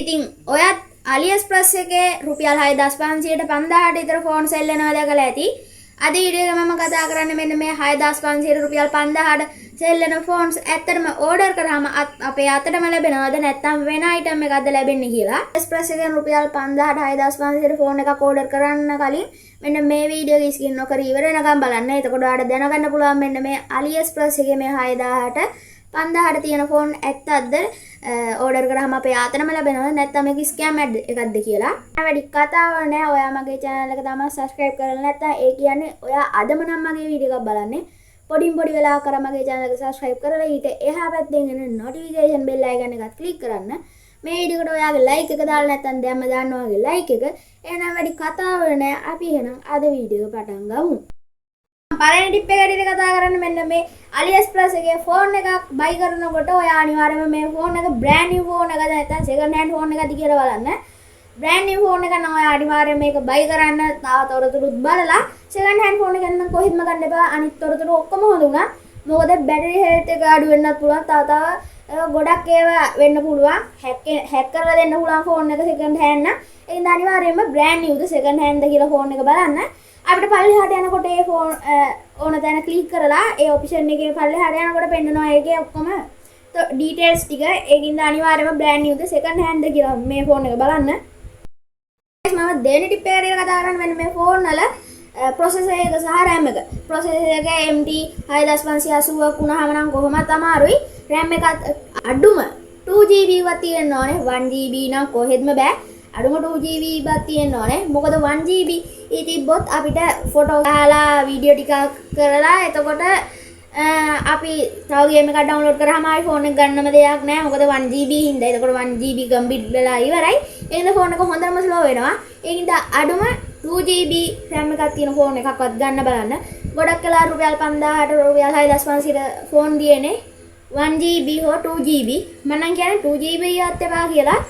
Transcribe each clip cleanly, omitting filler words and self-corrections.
ඉතින් ඔයත් AliExpress එකේ රුපියල් 6500ට 5000ට විතර ෆෝන් සෙල් වෙනවා දැකලා ඇති. අද වීඩියෝ එක මම කතා කරන්නේ මෙන්න මේ 6500ට රුපියල් 5000ට සෙල් වෙන ෆෝන්ස් ඇත්තටම ඕඩර් කරාම අපේ අතටම ලැබෙනවද නැත්නම් වෙන අයිටම් එකක්ද ලැබෙන්නේ කියලා. AliExpress එකෙන් රුපියල් 5000ට 6500ට ෆෝන් එකක් ඕඩර් කරන්න කලින් මෙන්න මේ වීඩියෝ එක ස්කින් නොකර ඉවර වෙනකම් බලන්න. එතකොට ඔයාලට දැනගන්න පුළුවන් මෙන්න මේ AliExpress එකේ මේ 6000ට 5000ට තියෙන ෆෝන් ඇත්තක්ද ඕඩර් කරාම අපේ ආතනම ලැබෙනවද නැත්නම් මේක ස්කෑම් එකක්ද කියලා. වැඩි කතාවක් නෑ. ඔයා මගේ channel එක තාම subscribe කරලා නැත්නම් ඒ කියන්නේ ඔයා අදම නම් මගේ වීඩියෝ එකක් බලන්නේ. පොඩි වෙලාවක කර මගේ channel එක subscribe කරලා ඊට එහා පැත්තෙන් එන notification bell icon එකත් click කරන්න. මේ වීඩියෝ එකට ඔයාගේ like එක දාලා නැත්නම් දැම්ම දාන්න ඔයාගේ like එක. එහෙනම් වැඩි කතාවක් නෑ. අපි එහෙනම් අද වීඩියෝ එක පටන් ගමු. පළවෙනි ටිප් එක ඇටියට කතා කරන්න මෙන්න මේ AliExpress එකේ ෆෝන් එකක් buy කරනකොට ඔයා අනිවාර්යයෙන්ම මේ ෆෝන් එක brand new ෆෝන් එකද නැත්නම් second hand ෆෝන් එකද කියලා බලන්න. brand new ෆෝන් එක නම් ඔයා අනිවාර්යයෙන් මේක buy කරන්න තවතොරතුරුත් බලලා second hand ෆෝන් එක නම් කොහෙත්ම ගන්න එපා. අනිත් තොරතුරු ඔක්කොම හොඳ උනා. මොකද battery health එක අඩු වෙන්නත් පුළුවන්. තව ගොඩක් ඒවා වෙන්න පුළුවන්. hack කරලා දෙන්න පුළුවන් ෆෝන් එක second hand නම්. ඒ හින්දා අනිවාර්යයෙන්ම brand new ද second hand ද කියලා ෆෝන් එක බලන්න. අපිට පල්ලෙහාට යනකොට ඒ ෆෝන් ඕන තැන ක්ලික් කරලා ඒ ඔප්ෂන් එකේ පල්ලෙහාට යනකොට පෙන්නනවා ඒකේ ඔක්කොම ඩීටේල්ස් ටික. ඒකින්ද අනිවාර්යයෙන්ම brand new ද second hand ද කියලා මේ ෆෝන් එක බලන්න. මම දෙවෙනි ටිප් එකට කතා කරන්නේ මෙන්න මේ ෆෝන් වල processor එක සහ RAM එක. processor එක MT 6580ක් වුණාම නම් කොහොමත් අමාරුයි. RAM එකත් අඩුම 2GB වත් තියෙන්න ඕනේ. 1GB නම් කොහෙත්ම බෑ. අඩුම 2GB ඉබත් තියෙන්න ඕනේ. මොකද 1GB තිබ්බොත් අපිට ෆොටෝ ගහලා වීඩියෝ ටිකක් කරලා එතකොට අපි තව ගේම් එකක් ඩවුන්ලෝඩ් කරාම ආයි ෆෝන් එක ගන්නම දෙයක් නැහැ. මොකද 1GB හින්දා. එතකොට 1GB කම්ප්ලීට් වෙලා ඉවරයි. ඒ හින්දා ෆෝන් එක හොඳටම ස්ලෝ වෙනවා. ඒ හින්දා අඩුම 2GB RAM එකක් තියෙන ෆෝන් එකක්වත් ගන්න බලන්න. ගොඩක් වෙලා රුපියල් 5000ට රුපියල් 6500ට ෆෝන් දියනේ 1GB හෝ 2GB. මම නම් කියන්නේ 2GB වත් එපා කියලා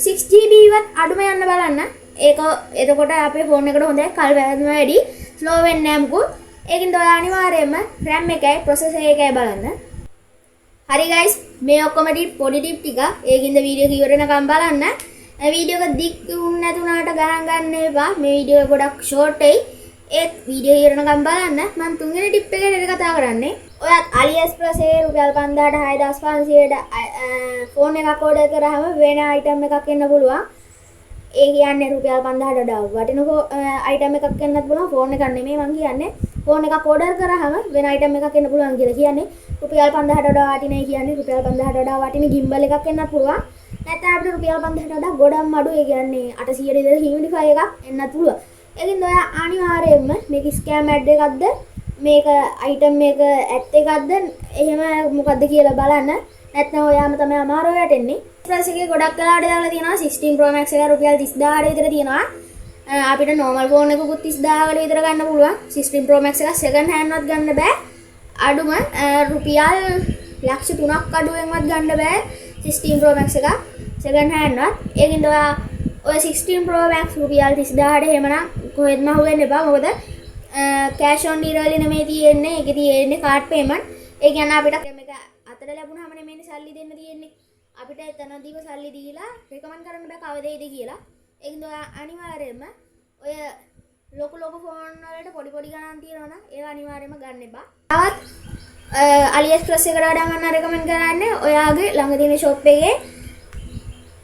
6GB වත් අඩුම යන්න බලන්න. ඒක එතකොට අපේ ෆෝන් එකට හොඳයි කල් වැදෙනවා වැඩි ස්ලෝ වෙන්නේ නැහැ මොකද. ඒකින්ද ඔයා අනිවාර්යයෙන්ම RAM එකයි processor එකයි බලන්න. හරි guys, මේ ඔක්කොම පොඩි ටිප් ටික. ඒකින්ද වීඩියෝ එක ඉවර වෙනකම් බලන්න. වීඩියෝ එක දික් වුණ නැතුණාට ගණන් ගන්න එපා. මේ වීඩියෝ එක ගොඩක් ෂෝට් එයි. ඒත් වීඩියෝ ඉවර වෙනකම් බලන්න. මම තුන්වෙනි ටිප් එකට කතා කරන්නේ. ඔයත් AliExpress එකේ රුපියල් 5000ට 6500ට ෆෝන් එකක් ඕඩර් කරාම වෙන අයිටම් එකක් එන්න පුළුවන්. ඒ කියන්නේ රුපියල් 5000ට වඩා වටින අයිටම් එකක් එන්නත් පුළුවන්. ෆෝන් එකක් නෙමෙයි මං කියන්නේ. ෆෝන් එකක් ඕඩර් කරාම වෙන අයිටම් එකක් එන්න පුළුවන් කියලා කියන්නේ. රුපියල් 5000ට වඩා වටිනයි කියන්නේ රුපියල් 5000ට වඩා වටින gimbal එකක් එන්නත් පුළුවන්. නැත්නම් අපිට රුපියල් 5000ට වඩා ගොඩක් අඩු ඒ කියන්නේ 800ට විතර humidify එකක් එන්නත් පුළුවන්. ඒකින්ද ඔයා අනිවාර්යයෙන්ම මේක ස්කෑම් ඇඩ් එකක්ද මේක අයිටම් එක ඇත් එකක්ද එහෙම මොකද්ද කියලා බලන්න. නැත්නම් ඔයාම තමයි අමාරුව වැටෙන්නේ. AliExpress එකේ ගොඩක් වෙලාවට දාලා තියෙනවා 16 Pro Max එක රුපියල් 30000ට විතර තියෙනවා. අපිට normal phone එකකුත් 30000කට විතර ගන්න පුළුවන්. 16 Pro Max එක second hand වත් ගන්න බෑ. අඩුම රුපියල් ලක්ෂ 3ක් අඩුවෙන්වත් ගන්න බෑ 16 Pro Max එක second hand වත්. ඒකින්ද ඔය 16 Pro Max රුපියල් 30000ට එහෙමනම් කොහෙත්ම අහුවෙන්න එපා. මොකද cash on delivery නෙමෙයි තියෙන්නේ. ඒකේ තියෙන්නේ card payment. ඒ කියන්නේ අපිට මේක අතට ලැබුණාම නෙමෙයි සල්ලි දෙන්න තියෙන්නේ. අපිට එතනදීම සල්ලි දීලා රෙකමන්ඩ් කරන්න බෑ කවදේද කියලා. ඒකින්ද ඔයා අනිවාර්යයෙන්ම ඔය ලොකු ෆෝන් වලට පොඩි ගණන් තියෙනවා නම් ඒවා අනිවාර්යයෙන්ම ගන්න එපා. තවත් AliExpress එකට වඩා මම රෙකමන්ඩ් කරන්නේ ඔයාගේ ළඟ තියෙන shop එකේ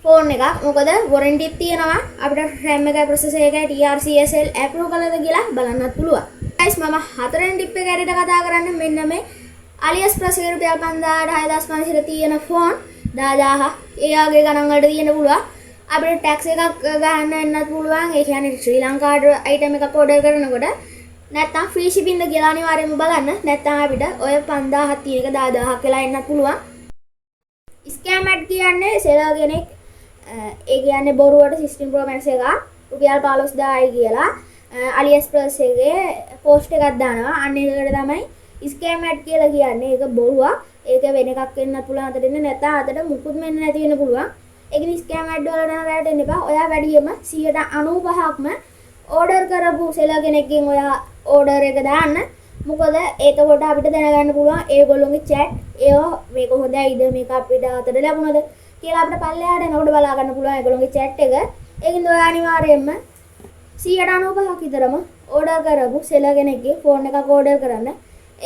ෆෝන් එකක්. මොකද warranty තියෙනවා. අපිට RAM එකයි processor එකයි TRCSL approve කළාද කියලා බලන්නත් පුළුවන්. guys, මම හතරෙන් ටිප් එක ඇරෙට කතා කරන්නේ මෙන්න මේ AliExpress එකේ රුපියල් 5000ට 6500ට තියෙන ෆෝන් 10000 එයාගේ ගණන් වලට තියෙන්න පුළුවන්. අපිට ටැක්ස් එකක් ගන්න වෙන්නත් පුළුවන්. ඒ කියන්නේ ශ්‍රී ලංකාවට අයිටම් එකක් ඕඩර් කරනකොට නැත්නම් ෆ්‍රී shipping ද කියලා අනිවාර්යයෙන්ම බලන්න. නැත්නම් අපිට ඔය 5000ක් තියෙන එක 10000ක් වෙලා එන්නත් පුළුවන්. ස්කෑම් ඇඩ් කියන්නේ සෙලර් කෙනෙක් ඒ කියන්නේ බොරුවට 16 Pro Max එක රුපියල් 15000යි කියලා AliExpress එකේ පෝස්ට් එකක් දානවා. අන්න ඒකට තමයි ස්කෑම් ඇඩ් කියලා කියන්නේ. ඒක බොරුවක්. ඒක වෙන එකක් වෙන්නත් පුළුවන්. අතට එන්නේ නැත්නම් අතට මුකුත් මෙන්න නැති වෙන්න පුළුවන්. ඒක නිසා ස්කෑම් ඇඩ් වලට නම් රැවටෙන්න එපා. ඔයා වැඩියෙන්ම 95%ක්ම ඕඩර් කරපු සෙලර් කෙනෙක්ගෙන් ඔයා ඕඩර් එක දාන්න. මොකද එතකොට අපිට දැනගන්න පුළුවන් ඒගොල්ලෝගේ chat ඒවා මේක හොඳයිද මේක අපිට අතට ලැබුණද කියලා අපිට පල්ලෙහාට එනකොට බලා ගන්න පුළුවන් ඒගොල්ලෝගේ chat එක. ඒකින්ද ඔය අනිවාර්යයෙන්ම 195ක් විතරම ඕඩර් කරපු සෙලර් කෙනෙක්ගේ ෆෝන් එකක් ඕඩර් කරන්න.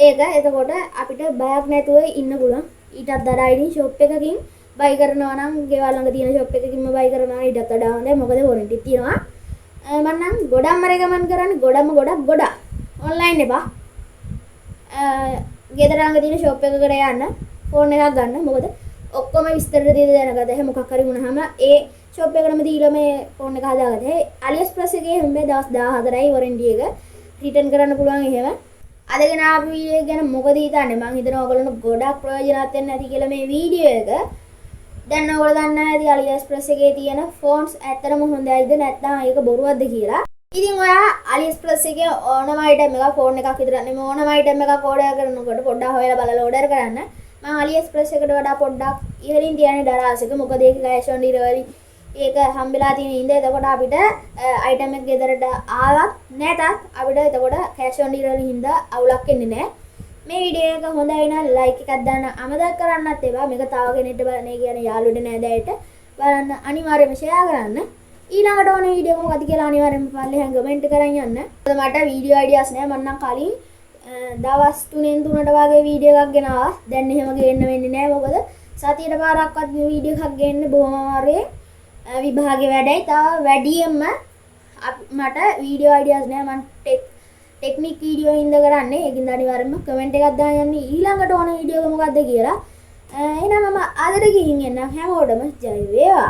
ඒක එතකොට අපිට බයක් නැතුව ඉන්න පුළුවන්. ඊටත් වඩා ඉතින් shop එකකින් buy කරනවා නම් ගෙවල් ළඟ තියෙන shop එකකින්ම buy කරනවා ඊටත් වඩා හොඳයි. මොකද warranty තියෙනවා. මම නම් ගොඩක්ම recommend කරන්නේ ගොඩක් online එපා. ගෙදර ළඟ තියෙන shop එකකට යන්න ෆෝන් එකක් ගන්න. මොකද ඔක්කොම විස්තර දැනගත්තා. එහෙනම් මොකක් හරි වුණාම ඒ shop එකකටම දීලා මේ ෆෝන් එක හදාගත්තා. AliExpress එකේ හැම දවස් 14යි warranty එක. return කරන්න පුළුවන් එහෙම. අදගෙන ආපු වීඩියෝ එක ගැන මොකද හිතන්නේ? මම හිතනවා ඔයගොල්ලන්ට ගොඩක් ප්‍රයෝජනවත් වෙන්න ඇති කියලා මේ වීඩියෝ එක. දැන් ඔයගොල්ලෝ දන්නා ඇති AliExpress එකේ තියෙන ෆෝන්ස් ඇත්තටම හොඳයිද නැත්නම් ඒක බොරුවක්ද කියලා. ඉතින් ඔයා AliExpress එකේ ඕනම item එකක් ෆෝන් එකක් විතර නෙමෙයි ඕනම item එකක් order කරනකොට පොඩ්ඩක් හොයලා බලලා order කරන්න. මම AliExpress එකට වඩා පොඩ්ඩක් ඉහළින් තියන්නේ දරාස් එක. මොකද ඒක cash on delivery ඒක හම්බෙලා තියෙන ඉඳ එතකොට අපිට item එක ගෙදරට ආවත් නැතත් අපිට එතකොට cash on delivery හින්දා අවුලක් එන්නේ නැහැ. මේ වීඩියෝ එක හොඳයි නම් like එකක් දාන්න අමතක කරන්නත් එපා. මේක තව කෙනෙක්ට බලන්න කියන යාළුවෙට නෑදෑයට බලන්න අනිවාර්යයෙන්ම share කරන්න. ඊළඟට ඕන වීඩියෝ එක මොකක්ද කියලා අනිවාර්යයෙන්ම පල්ලෙහාන් කමෙන්ට් කරන් යන්න. මොකද මට වීඩියෝ අයිඩියාස් නෑ. මම නම් කලින් දවස් 3න් 3ට වගේ වීඩියෝ එකක් ගෙනාවා. දැන් එහෙම ගේන්න වෙන්නේ නෑ. මොකද සතියට පාරක්වත් මේ වීඩියෝ එකක් ගේන්න බොහොම අමාරුයි. විභාගේ වැඩයි. තව වැඩියෙන්ම මට වීඩියෝ අයිඩියාස් නෑ. මම ටෙක්නික් වීඩියෝ හින්ද කරන්නේ. ඒකින්ද අනිවාර්යයෙන්ම කමෙන්ට් එකක් දාන්න යන්න. ඊළඟට ඕන වීඩියෝ එක මොකක්ද කියලා. එහෙනම් මම අදට ගිහින් එන්නම්. හැමෝටම ජය වේවා.